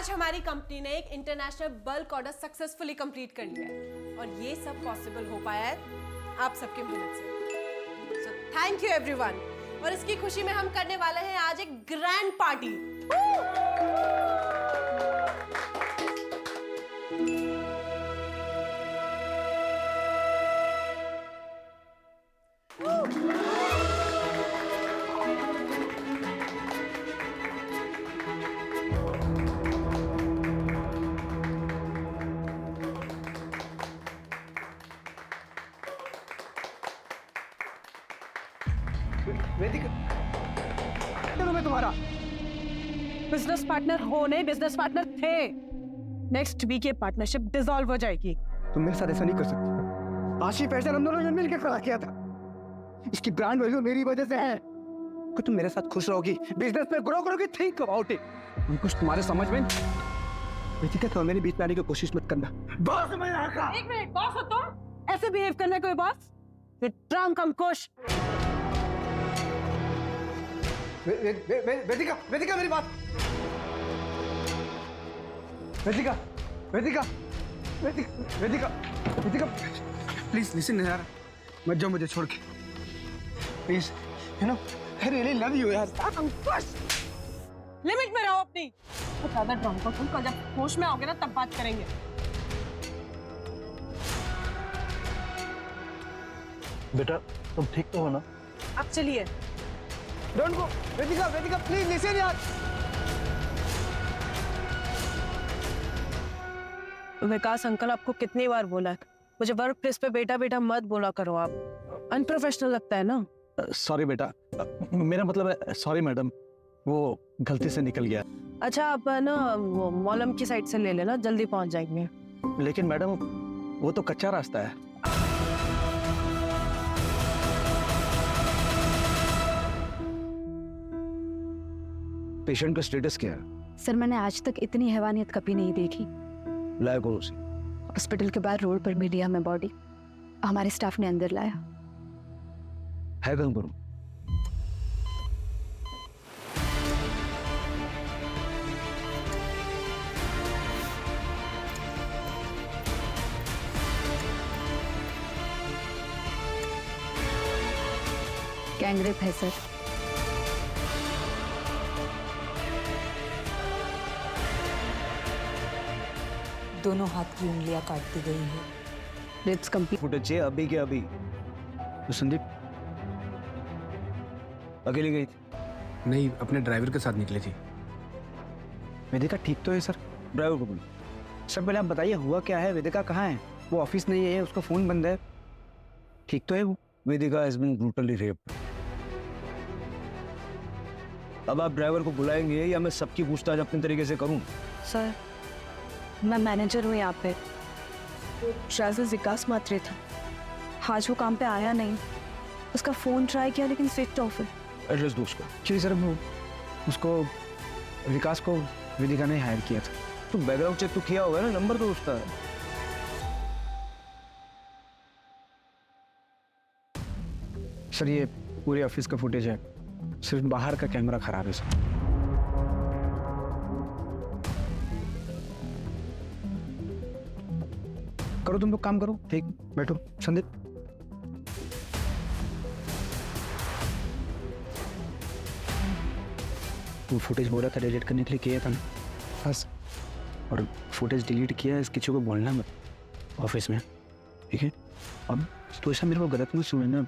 आज हमारी कंपनी ने एक international bulk order successfully complete कर लिया है और ये सब पॉसिबल हो पाया है आप सबकी मेहनत से। So thank you everyone. और इसकी खुशी में हम करने वाले हैं आज एक ग्रैंड पार्टी। वेदिका, मैं तुम्हारा बिजनेस पार्टनर हो नहीं, बिजनेस पार्टनर थे। नेक्स्ट वीक ये पार्टनरशिप डिसॉल्व हो जाएगी। तुम मेरे साथ ऐसा नहीं कर सकती। आशी पैसा हम दोनों ने मिलकर खड़ा किया था। इसकी ब्रांड वैल्यू मेरी वजह से है। कि तुम मेरे साथ खुश रहोगी, बिजनेस में ग्रो करोगी, थिंक अबाउट इट। कुछ तुम्हारे समझ में वेदिका, तो मेरे बीच में आने की कोशिश मत करना। बॉस मैं आका। एक मिनट, बॉस हो तुम? ऐसे बिहेव करना कोई बॉस? फिर ट्रंक हम खुश। वेदिका, वेदिका मेरी बात। वेदिका, वेदिका, वेदिका, वेदिका, वेदिका, प्लीज लिसन यार, मत जाओ मुझे छोड़ के, please. You know I really love you यार। लिमिट में रहो अपनी। तो ज्यादा ड्रामा को तुम कल जब होश में आओगे ना तब बात करेंगे। बेटा तुम ठीक तो हो ना? अब चलिए। Don't go Vedika, Vedika please listen यार। विकास अंकल, आपको कितनी बार बोला है मुझे वर्क प्लेस पे बेटा बेटा मत बोला करो। आप अनप्रोफेशनल लगता है ना। सॉरी बेटा, मेरा मतलब है सॉरी मैडम, वो गलती से निकल गया। अच्छा, आप ना वो मॉलम की साइड से ले लेना, जल्दी पहुंच जाएंगे। लेकिन मैडम वो तो कच्चा रास्ता है। पेशेंट का स्टेटस क्या है? सर, मैंने आज तक इतनी हैवानियत कभी नहीं देखी। लाया कौन सी? हॉस्पिटल के बाहर रोड पर मिली हमें बॉडी। हमारे स्टाफ ने अंदर लाया। है कहीं पर? गैंगरेप है सर। दोनों हाथ की उंगलियां काट दी गई है। It's complete. फुटेज है अभी के अभी। तो संदीप अकेली गई थी? नहीं, अपने ड्राइवर के साथ निकली थी। वेदिका ठीक तो है सर? ड्राइवर को बोलो। सर पहले आप बताइए हुआ क्या है? वेदिका कहाँ है? वो ऑफिस नहीं है, उसका फोन बंद है। ठीक तो है वो? वेदिका हैज बीन ब्रूटली रेप्ड। अब आप ड्राइवर को बुलाएंगे या मैं सबकी पूछताछ अपने तरीके से करूं? सर, मैं मैनेजर हूँ यहाँ पे। ड्राइवर विकास मात्रे था। आज वो काम पे आया नहीं। उसका फोन ट्राई किया लेकिन स्विच ऑफ है। एड्रेस दो उसको। जी सर, वो उसको विकास को वेदिका ने हायर किया था। तो बैकग्राउंड चेक तो किया होगा ना, नंबर तो उसका है। सर ये पूरे ऑफिस का फुटेज है, सिर्फ बाहर का कैमरा खराब है सर। करो तुम लोग काम करो। ठीक, बैठो संदीप। वो फुटेज बोला था डिलीट करने के लिए, किया था ना? बस। और फुटेज डिलीट किया है, किसी को बोलना मत ऑफिस में, ठीक है? अब तो ऐसा मेरे को गलत मत सुने ना।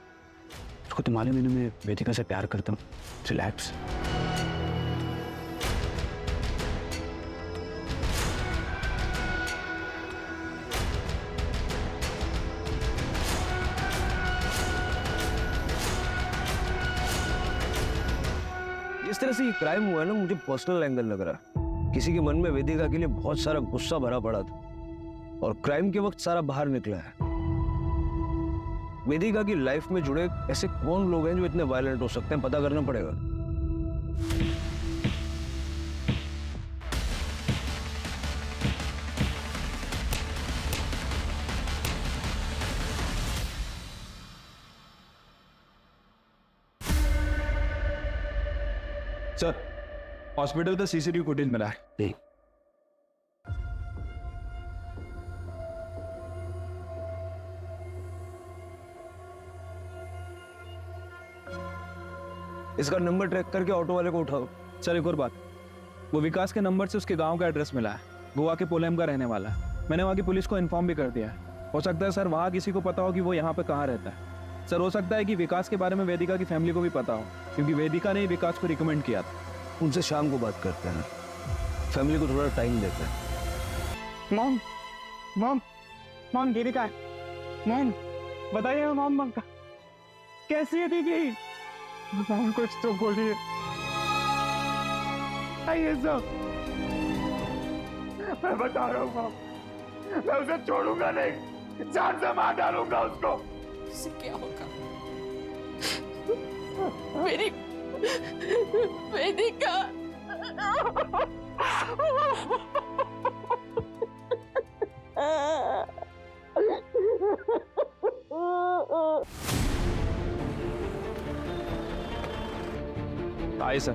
उसको तुम्हारे महीने में वेदिका से प्यार करता हूँ। रिलैक्स। जिस तरह से ये क्राइम हुआ है ना, मुझे पर्सनल एंगल लग रहा है। किसी के मन में वेदिका के लिए बहुत सारा गुस्सा भरा पड़ा था और क्राइम के वक्त सारा बाहर निकला है। वेदिका की लाइफ में जुड़े ऐसे कौन लोग हैं जो इतने वायलेंट हो सकते हैं, पता करना पड़ेगा। सर, हॉस्पिटल का सीसीटीवी फुटेज मिला है। इसका नंबर ट्रैक करके ऑटो वाले को उठाओ। सर एक और बात, वो विकास के नंबर से उसके गांव का एड्रेस मिला है। गोवा के पोलेम का रहने वाला है। मैंने वहाँ की पुलिस को इन्फॉर्म भी कर दिया है। हो सकता है सर वहाँ किसी को पता हो कि वो यहाँ पे कहाँ रहता है। सर हो सकता है कि विकास के बारे में वेदिका की फैमिली को भी पता हो, क्योंकि वेदिका ने ही विकास को रिकमेंड किया था। उनसे शाम को बात करते हैं, फैमिली को थोड़ा टाइम देते हैं। मॉम मॉम मॉम दीदी का है। मॉम बताइए मॉम कैसी है दीदी? मॉम कुछ तो बोलिए। आइए सब, मैं बता रहा हूँ मॉम, मैं उसे छोड़ूंगा नहीं, जान से मार डालूंगा उसको। इससे क्या होगा? मेरी वेदिका आइए सर।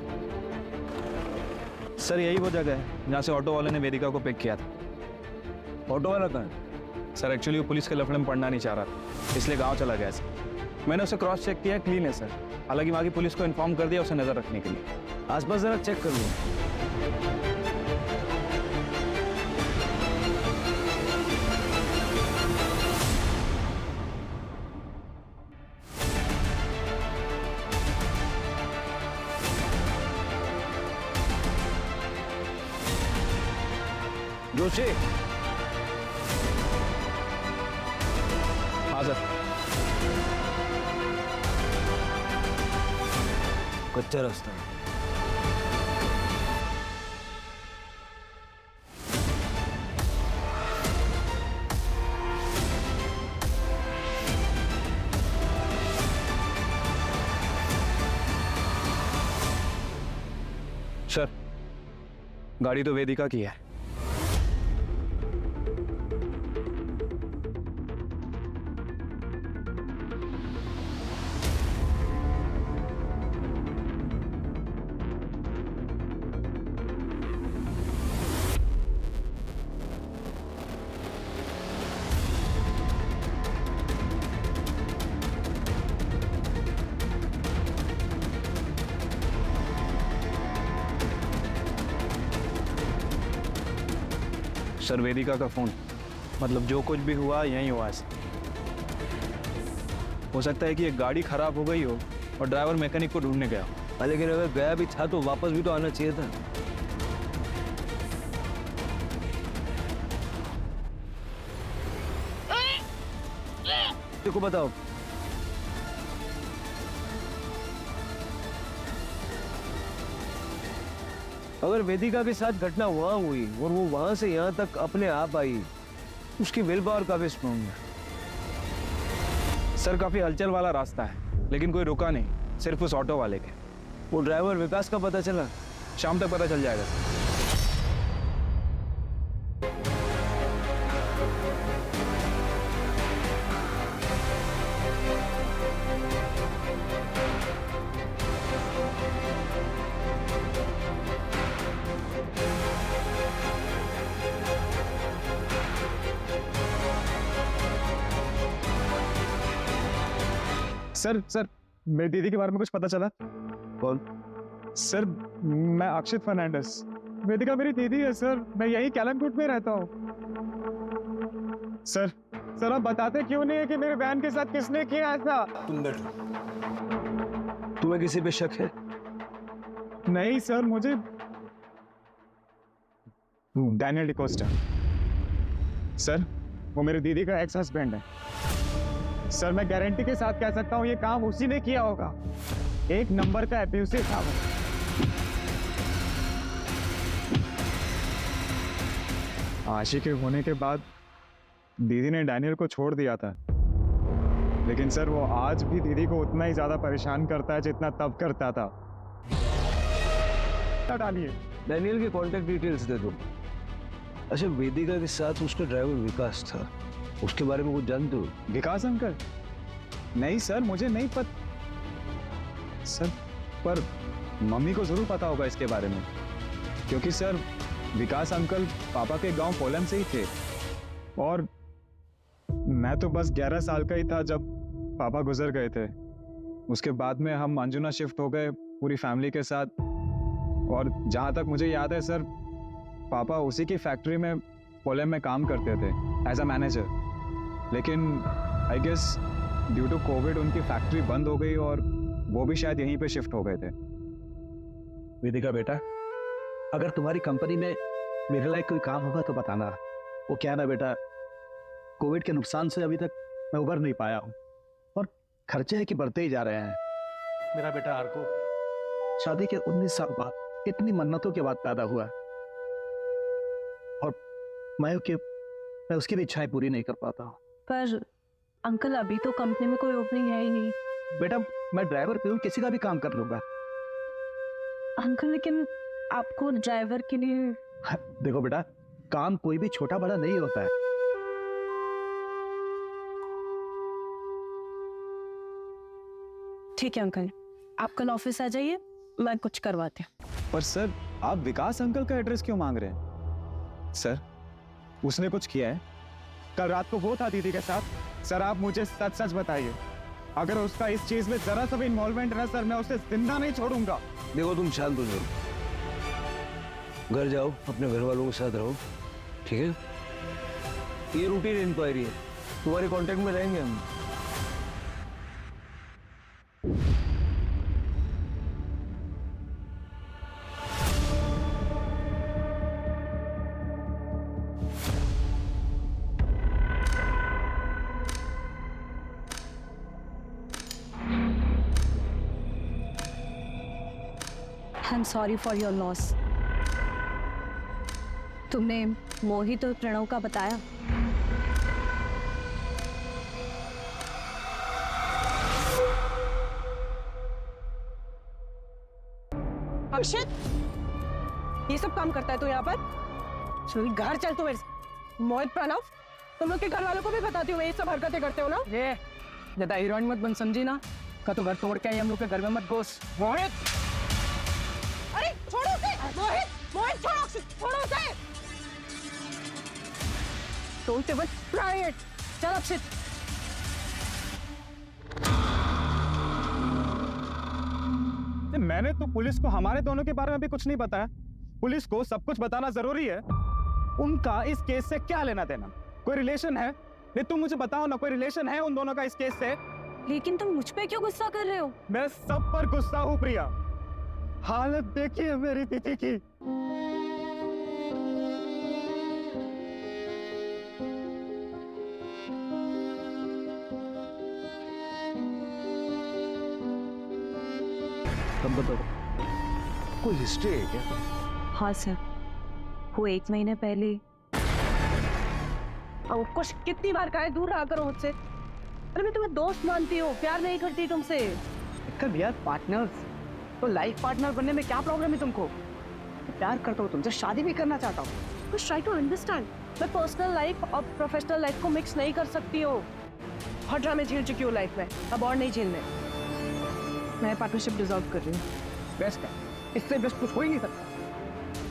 सर यही वो जगह है जहाँ से ऑटो वाले ने वेदिका को पिक किया था। ऑटो वाला कहाँ है? सर एक्चुअली वो पुलिस के लफड़े में पढ़ना नहीं चाह रहा था, इसलिए गांव चला गया सर। मैंने उसे क्रॉस चेक किया, क्लीन है सर। हालांकि वहाँ की पुलिस को इन्फॉर्म कर दिया उसे नजर रखने के लिए। आसपास जरा चेक कर लो। जोशी, हाँ सर। कच्चा रास्ता है। सर गाड़ी तो वेदिका की है। सर वेदिका का फोन, मतलब जो कुछ भी हुआ यहीं हुआ है। हो सकता है कि एक गाड़ी खराब हो गई हो और ड्राइवर मैकेनिक को ढूंढने गया हो। लेकिन अगर गया भी था तो वापस भी तो आना चाहिए था। देखो बताओ, अगर वेदिका के साथ घटना वहां हुई और वो वहां से यहां तक अपने आप आई, उसकी विल पावर काफी स्ट्रॉन्ग है। सर काफी हलचल वाला रास्ता है, लेकिन कोई रुका नहीं, सिर्फ उस ऑटो वाले के। वो ड्राइवर विकास का पता चला? शाम तक पता चल जाएगा सर। सर मेरी दीदी के बारे में कुछ पता चला? कौन? सर मैं अक्षित फर्नांडिस, वेदिका मेरी दीदी है सर। मैं यही कैलमकोट में रहता हूँ। सर आप बताते क्यों नहीं है कि मेरे बहन के साथ किसने किया ऐसा? तुम बैठो। तुम्हें किसी पे शक है? नहीं सर, मुझे डैनियल डिकोस्टा, सर वो मेरी दीदी का एक्स हस्बैंड है। सर मैं गारंटी के साथ कह सकता हूँ ये काम उसी ने किया होगा। एक नंबर का एब्यूसिव था वो। आशिक होने के बाद दीदी ने डैनियल को छोड़ दिया था, लेकिन सर वो आज भी दीदी को उतना ही ज्यादा परेशान करता है जितना तब करता था। डालिए डैनियल के कॉन्टेक्ट डिटेल्स दे दो। अच्छा, वेदिका के साथ उसका ड्राइवर विकास था, उसके बारे में कुछ जानते हो? विकास अंकल? नहीं सर, मुझे नहीं पता सर, पर मम्मी को जरूर पता होगा इसके बारे में, क्योंकि सर विकास अंकल पापा के गांव पोलम से ही थे और मैं तो बस 11 साल का ही था जब पापा गुजर गए थे। उसके बाद में हम अंजुना शिफ्ट हो गए पूरी फैमिली के साथ। और जहाँ तक मुझे याद है सर, पापा उसी की फैक्ट्री में पोलैंड में काम करते थे एज अ मैनेजर। लेकिन I guess due to Covid उनकी फैक्ट्री बंद हो गई और वो भी शायद यहीं पे शिफ्ट हो गए थे। वेदिका बेटा, अगर तुम्हारी कंपनी में मेरे लायक कोई काम होगा तो बताना। वो क्या ना बेटा, कोविड के नुकसान से अभी तक मैं उबर नहीं पाया हूँ और खर्चे है कि बढ़ते ही जा रहे हैं। मेरा बेटा आर्को शादी के 19 साल बाद इतनी मन्नतों के बाद पैदा हुआ और मैं उसकी भी इच्छाएं पूरी नहीं कर पाता हूँ। पर अंकल अभी तो कंपनी में कोई ओपनिंग है ही नहीं। बेटा मैं ड्राइवर पे हूँ, किसी का भी काम कर लूंगा। अंकल लेकिन आपको ड्राइवर के लिए देखो बेटा, काम कोई भी छोटा बड़ा नहीं होता है। ठीक है अंकल, आप कल ऑफिस आ जाइए, मैं कुछ करवाती हूँ। पर सर आप विकास अंकल का एड्रेस क्यों मांग रहे हैं? सर उसने कुछ किया है? कल रात को वो था दीदी के साथ। सर आप मुझे सच सच बताइए, अगर उसका इस चीज में जरा सा भी इन्वॉल्वमेंट है सर, मैं उसे जिंदा नहीं छोड़ूंगा। देखो तुम शांत हो जाओ, घर जाओ, अपने घर वालों के साथ रहो, ठीक है? ये रूटीन इंक्वायरी है, तुम्हारे कांटेक्ट में रहेंगे हम। आई am sorry for your loss. तुमने मोहित और प्रणव का बताया? अक्षित, ये सब काम करता है तू यहाँ पर? चल घर चल तू मेरे से। मोहित, प्रणव, तुम लोग के घर वालों को भी बताती हूँ ये सब हरकतें करते हो ना? ये ज्यादा हीरोइन मत बन, समझी ना? का तो घर तोड़ के आई, हम लोग के घर में मत घुस। मोहित, अरे छोड़ो उसे! मोहित, मोहित छोड़ो अक्षित, छोड़ो उसे! बोलते बस प्राइवेट। चल अक्षित। मैंने तो पुलिस को हमारे दोनों के बारे में भी कुछ नहीं बताया। पुलिस को सब कुछ बताना जरूरी है। उनका इस केस से क्या लेना देना? कोई रिलेशन है? नहीं तुम मुझे बताओ ना, कोई रिलेशन है उन दोनों का इस केस से? लेकिन तुम मुझ पे क्यों गुस्सा कर रहे हो? मैं सब पर गुस्सा हूँ प्रिया। हालत देखिए मेरी दीदी की। तब बताओ, कोई हिस्ट्री है क्या? हाँ सर, वो 1 महीने पहले। अब कुछ कितनी बार कहा है दूर रहा करो मुझसे। अरे मैं तुम्हें दोस्त मानती हूँ, प्यार नहीं करती तुमसे। कब यार पार्टनर्स, तो लाइफ पार्टनर बनने में क्या प्रॉब्लम है तुमको? मैं प्यार करता हूँ तुमसे, शादी भी करना चाहता हूँ। बस ट्राई टू अंडरस्टैंड। मैं पर्सनल लाइफ और प्रोफेशनल लाइफ को मिक्स नहीं कर सकती हूँ। हर ड्रामे झेल चुकी हूँ लाइफ में, अब और नहीं झेलने। मैं पार्टनरशिप डिजॉल्व कर रही हूँ। बेस्ट है, इससे बेस्ट कुछ हो ही नहीं सकता।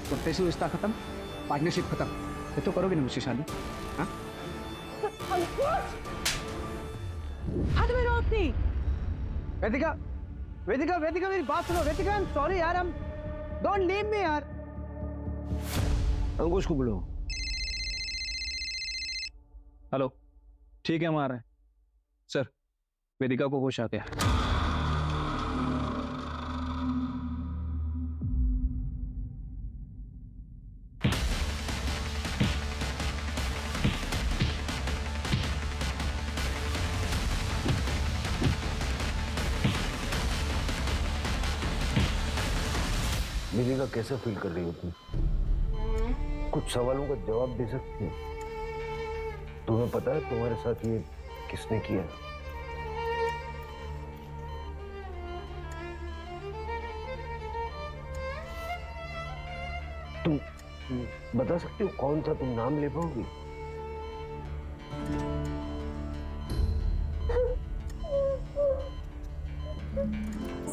प्रोफेशनल रिश्ता खत्म, पार्टनरशिप खत्म, फिर तो करोगे ना मुझसे शादी? हाँ? हाथ में रो अपनी। वेदिका, वेदिका, वेदिका मेरी बात सुनो। वेदिका, आई एम सॉरी यार, हम डोंट लीव मी यार। अंकुश को बुलाओ। हेलो, ठीक है हम आ रहे हैं। सर वेदिका को होश आ गया। वेदिका कैसे फील कर रही हो तुम? कुछ सवालों का जवाब दे सकती हो? तुम्हें पता है तुम्हारे साथ ये किसने किया? तुम बता सकती हो कौन सा? तुम नाम ले पाओगी?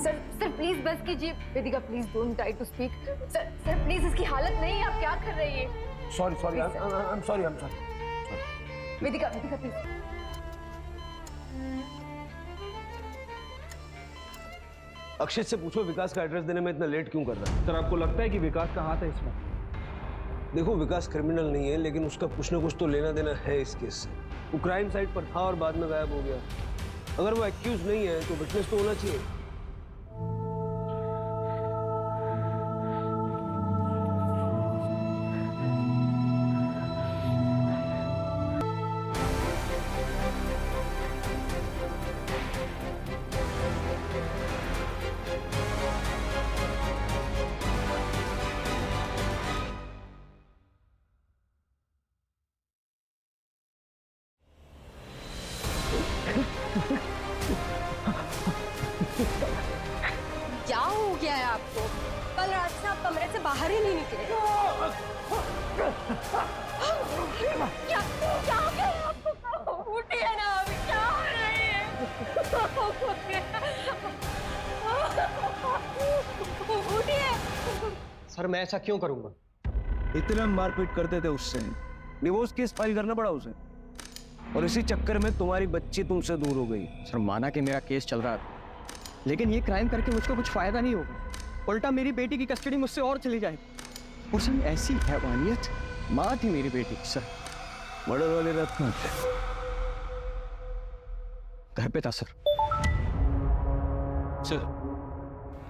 सर प्लीज बस कीजिए। Vedika please don't try to speak. Sir please, इसकी हालत नहीं है, आप क्या कर रही है? Sorry sorry, I am sorry. Vedika please. Akshit से पूछो विकास का एड्रेस देने में इतना लेट क्यों कर रहा है। सर आपको लगता है कि विकास का हाथ है इसमें? देखो विकास क्रिमिनल नहीं है, लेकिन उसका कुछ ना कुछ तो लेना देना है इस केस से। वो क्राइम साइट पर था और बाद में गायब हो गया। अगर वो एक्यूज नहीं है तो विटनेस तो होना चाहिए। क्या हो गया है आपको? कल रात से आप कमरे से बाहर ही नहीं निकले। क्या क्या हो गया है आपको? उठिए ना, अभी क्या हो रही है? उठिए। सर मैं ऐसा क्यों करूंगा? इतना मारपीट करते थे उससे, डिवोर्स केस फाइल करना पड़ा उसे, और इसी चक्कर में तुम्हारी बच्ची तुमसे दूर हो गई। सर माना कि मेरा केस चल रहा था, लेकिन ये क्राइम करके मुझको कुछ फायदा नहीं होगा। उल्टा मेरी बेटी की कस्टडी मुझसे और चली जाएगी। और सर ऐसी हैवानियत, माँ थी मेरी बेटी। सर मर्डर वाली रात में घर पे था सर। सर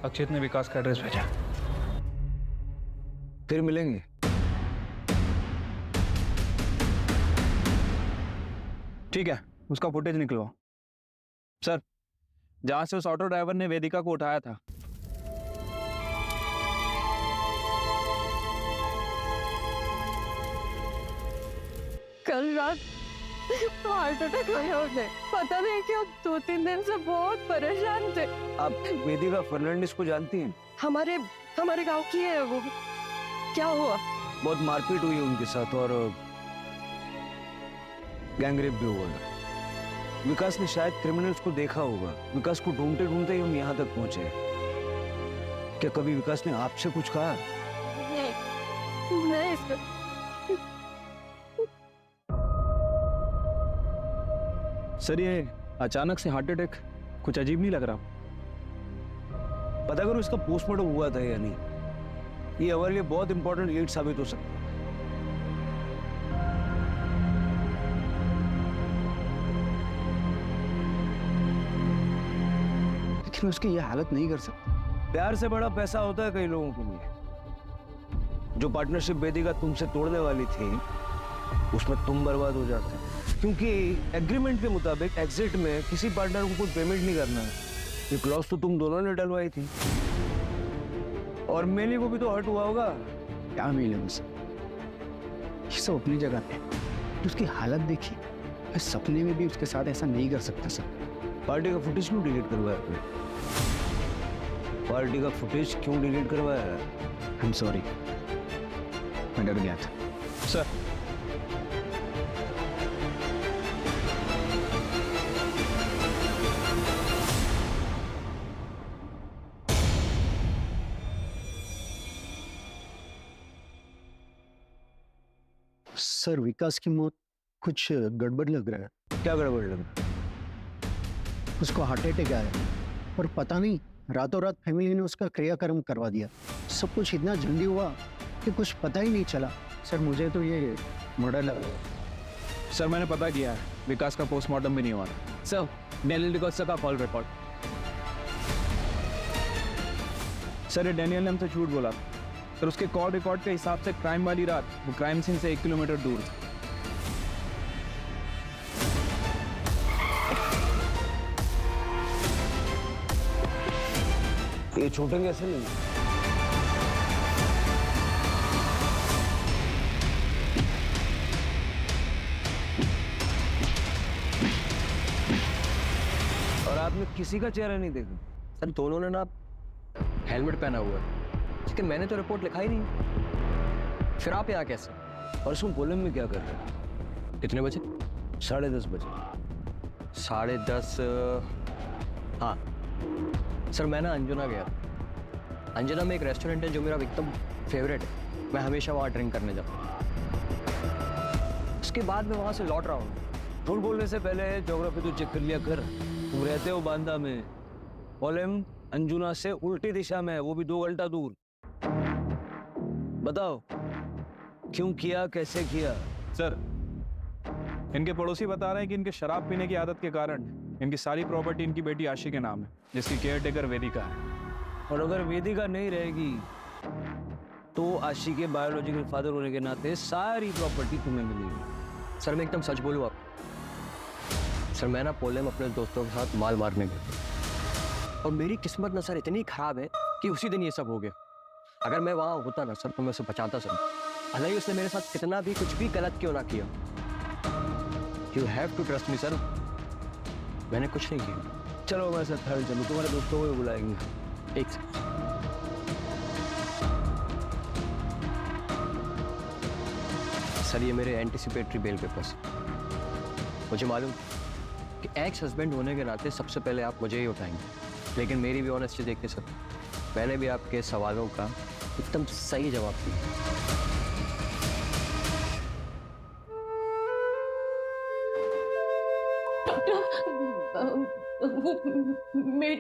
अक्षित ने विकास का एड्रेस भेजा। फिर मिलेंगे। ठीक है, उसका फुटेज निकलवाओ। सर जहां से उस ऑटो ड्राइवर ने वेदिका को उठाया था, कल रात हार्ट अटैक आया उन्हें। पता नहीं क्यों 2-3 दिन से बहुत परेशान थे। आप वेदिका फर्नांडिस को जानती हैं? हमारे गांव की है वो। क्या हुआ? बहुत मारपीट हुई उनके साथ और गैंगरेप भी हुआ। विकास ने शायद क्रिमिनल्स को देखा होगा। विकास को ढूंढते ढूंढते ही हम यहाँ तक पहुंचे। क्या कभी विकास ने आपसे कुछ कहा? नहीं सर। सर ये अचानक से हार्ट अटैक कुछ अजीब नहीं लग रहा? पता करो इसका पोस्टमार्टम हुआ था या नहीं। ये हमारे लिए बहुत इंपॉर्टेंट लीड साबित हो सकता है। लेकिन मैं उसकी ये हालत नहीं कर सकता। प्यार से बड़ा पैसा होता है कई लोगों के लिए। जो पार्टनरशिप वेदिका तुमसे तोड़ने वाली थी, उसमें तुम बर्बाद हो जाते। क्योंकि एग्रीमेंट के मुताबिक एग्जिट में किसी पार्टनर को कोई पेमेंट नहीं करना है। ये क्लॉज तो तुम दोनों ने डलवाई थी। और मेली को भी तो हर्ट हुआ होगा। क्या मिले मुझसे? ये सब अपनी जगह पे। उसकी हालत देखी, मैं सपने में भी उसके साथ ऐसा नहीं कर सकता सर। पार्टी का फुटेज क्यों डिलीट करवाया आपने? पार्टी का फुटेज क्यों डिलीट करवाया? आई एम सॉरी, मैं डर गया था। सर सर विकास की मौत कुछ गड़बड़ लग रहा है। क्या गड़बड़ लग रहा है? उसको हार्ट अटैक आया और पता नहीं रातों रात फैमिली ने उसका क्रियाक्रम करवा दिया। सब कुछ इतना जल्दी हुआ कि कुछ पता ही नहीं चला। सर मुझे तो ये मर्डर लग रहा है। सर मैंने पता किया है, विकास का पोस्टमार्टम भी नहीं हुआ। सर डेनियल डिकोस्टा का कॉल रिकॉर्ड। सर ये डेनियल ने हमसे झूठ बोला। सर उसके कॉल रिकॉर्ड के हिसाब से क्राइम वाली रात वो क्राइम सीन से 1 किलोमीटर दूर था। ये छूटेंगे ऐसे नहीं। और आपने किसी का चेहरा नहीं देखा? सर दोनों ने ना हेलमेट पहना हुआ है, लेकिन मैंने तो रिपोर्ट लिखा ही नहीं। फिर आप यहाँ कैसे? परसों पोलम में क्या कर रहे हैं? कितने बजे? 10:30 बजे। 10:30। हाँ सर मैं ना अंजुना गया था। अंजुना में एक रेस्टोरेंट है जो मेरा एकदम फेवरेट है। मैं हमेशा वहाँ ड्रिंक करने जाता हूँ। उसके बाद मैं वहाँ से लौट रहा हूँ। झूठ बोलने से पहले ज्योग्राफी तो चेक कर लिया कर। तुम रहते हो बांदा में। पोलम अंजुना से उल्टी दिशा में है, वो भी 2 घंटा दूर। बताओ क्यों किया, कैसे किया? सर, इनके पड़ोसी बता रहे हैं कि इनके शराब पीने की आदत के कारण इनकी सारी प्रॉपर्टी इनकी बेटी आशी के नाम है, जिसकी केयरटेकर वेदिका है। और अगर वेदिका नहीं रहेगी तो आशी के बायोलॉजिकल फादर होने के नाते सारी प्रॉपर्टी तुम्हें मिलेगी। सर मैं एकदम सच बोलूँ आप, सर मैं ना पोले में अपने दोस्तों के साथ माल मारने गया और मेरी किस्मत ना सर इतनी खराब है कि उसी दिन ये सब हो गया। अगर मैं वहाँ होता ना सर तो मैं उसे बचाता सर, भले ही उसने मेरे साथ कितना भी कुछ भी गलत क्यों ना किया। You have to trust me sir, मैंने कुछ नहीं किया। चलो मैं सर थर्ड चलूँ, तुम्हारे दोस्तों को भी बुलाएंगे। एक सेकंड सर, ये मेरे एंटिसिपेटरी बेल पेपर्स। मुझे मालूम कि एक्स हस्बैंड होने के नाते सबसे पहले आप मुझे ही उठाएंगे, लेकिन मेरी भी ऑनेस्टी देखिए सर, मैंने भी आपके सवालों का एकदम सही जवाब दिया। वो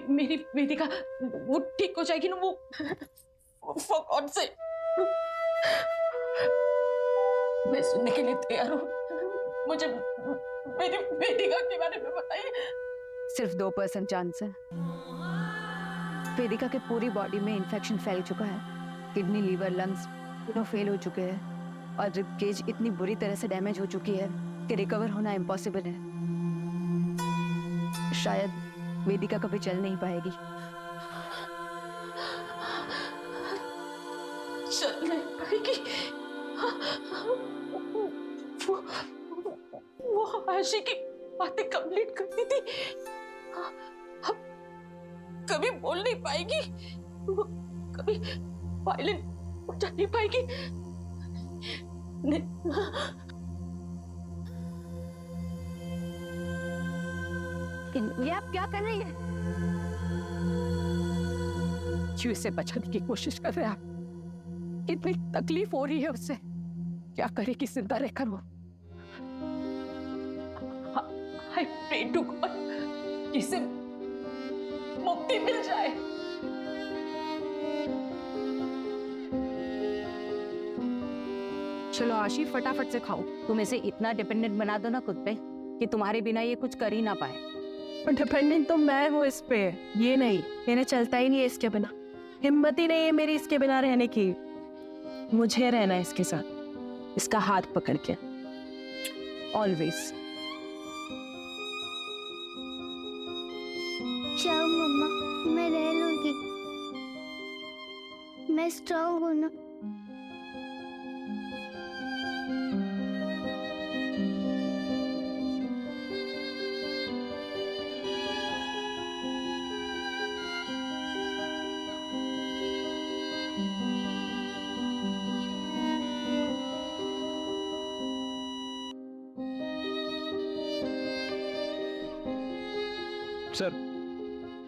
मेरी वेदिका वो ठीक हो जाएगी ना? वो for God's sake, मैं सुनने के लिए तैयार हूँ। मुझे मेरी वेदिका के बारे में बताइए। सिर्फ 2% चांस है। वेदिका के पूरी बॉडी में इन्फेक्शन फैल चुका है, किडनी, लीवर, लंग्स दोनों फेल हो चुके हैं और रिब केज इतनी बुरी तरह से डैमेज हो चुकी है कि रिकवर होना इम्पॉसिबल है। शायद वेदिका कभी चल नहीं पाएगी। चल नहीं पाएगी? वो आशी की बातें कंप्लीट करती थी, अब कभी बोल नहीं पाएगी, वो कभी वायलेंट हो जा नहीं पाएगी। ये आप क्या कर रही है? क्यों इसे बचाने की कोशिश कर रहे हैं आप? कितनी तकलीफ हो रही है उससे, क्या करेगी जिंदा रहकर वो? I pray to God कि इसे मुक्ति मिल जाए। चलो आशी, फटाफट से खाओ। तुम इसे इतना डिपेंडेंट बना दो ना खुद पे कि तुम्हारे बिना ये कुछ कर ही ना पाए। डिपेंडेंट तो मैं हूँ इस पे, ये नहीं। मैंने चलता ही नहीं है इसके बिना, हिम्मत ही नहीं है मेरी इसके बिना रहने की। मुझे रहना है इसके साथ, इसका हाथ पकड़ के ऑलवेज। जाओ मम्मा, मैं रह लूंगी, मैं स्ट्रांग हूँ ना। सर,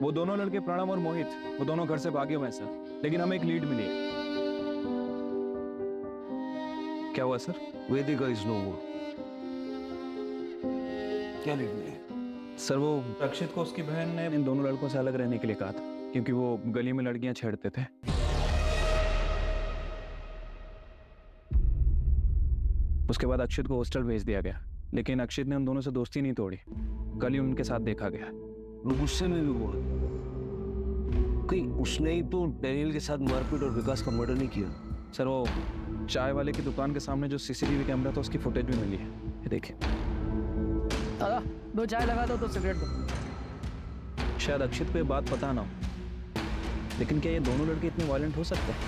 वो दोनों लड़के प्रणव और मोहित, वो दोनों घर से भागे हुए हैं सर, लेकिन हमें एक लीड मिली है। क्या हुआ सर? वेदिका इज नो मोर। क्या लीड मिली? सर, वो अक्षित को उसकी बहन ने इन दोनों लड़कों से अलग रहने के लिए कहा था, क्योंकि वो गली में लड़कियां छेड़ते थे। उसके बाद अक्षित को हॉस्टल भेज दिया गया, लेकिन अक्षित ने उन दोनों से दोस्ती नहीं तोड़ी। कल ही उनके साथ देखा गया। वो गुस्से में भी हुआ, कहीं उसने ही तो डैनियल के साथ मारपीट और विकास का मर्डर नहीं किया? सर, वो चाय वाले की दुकान के सामने जो सीसीटीवी कैमरा था उसकी फुटेज भी मिली है, ये देखिए। दादा, 2 चाय लगा दो, 2 सिगरेट दो। शायद अक्षित को ये बात पता ना हो, लेकिन क्या ये दोनों लड़के इतने वायलेंट हो सकते हैं?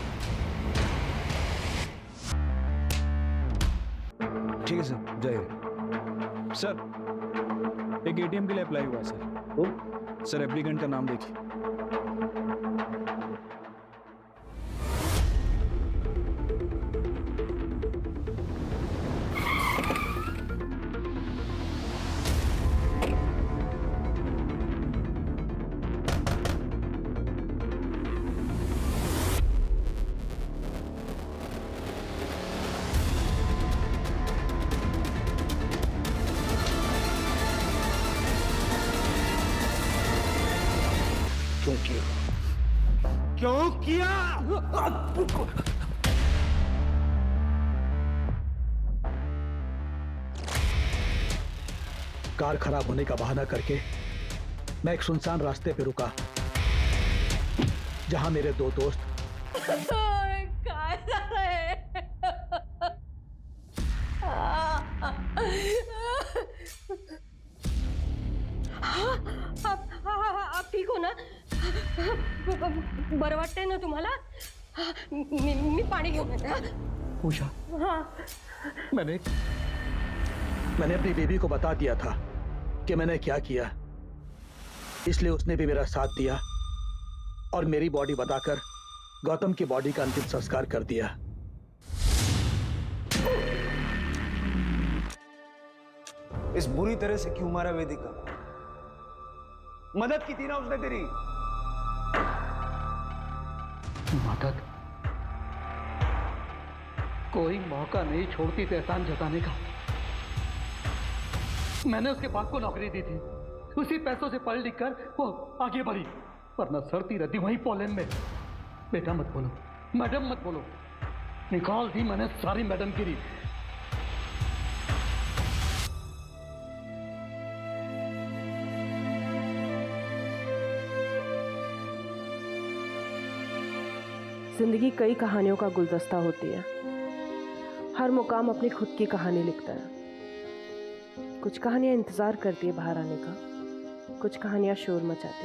ठीक है सर, जाइए। सर, एक एटीएम के लिए अप्लाई हुआ है सर। सर, एप्लीकेंट का नाम देखिए। क्यों किया? क्यों किया? कार खराब होने का बहाना करके मैं एक सुनसान रास्ते पे रुका, जहां मेरे दो दोस्त आप ठीक हो ना? बरं वाटतंय ना तुम्हाला? मी पाणी घेऊन येते. पूछा। हाँ. मैंने अपनी बेबी को बता दिया था कि मैंने क्या किया, इसलिए उसने भी मेरा साथ दिया और मेरी बॉडी बताकर गौतम की बॉडी का अंतिम संस्कार कर दिया। इस बुरी तरह से क्यों मारा वेदिका? मदद की थी ना उसने तेरी। मदद? कोई मौका नहीं छोड़ती थी एहसान जताने का। मैंने उसके बाप को नौकरी दी थी, उसी पैसों से पढ़ लिख कर वो आगे बढ़ी, वरना सड़ती रहती वहीं पोलैंड में। बेटा मत बोलो, मैडम मत बोलो, निकाल दी मैंने सारी मैडम गिरी। जिंदगी कई कहानियों का गुलदस्ता होती है। हर मुकाम अपनी खुद की कहानी लिखता है। कुछ कहानियां इंतजार करती है बाहर आने का, कुछ कहानियां शोर मचाती है।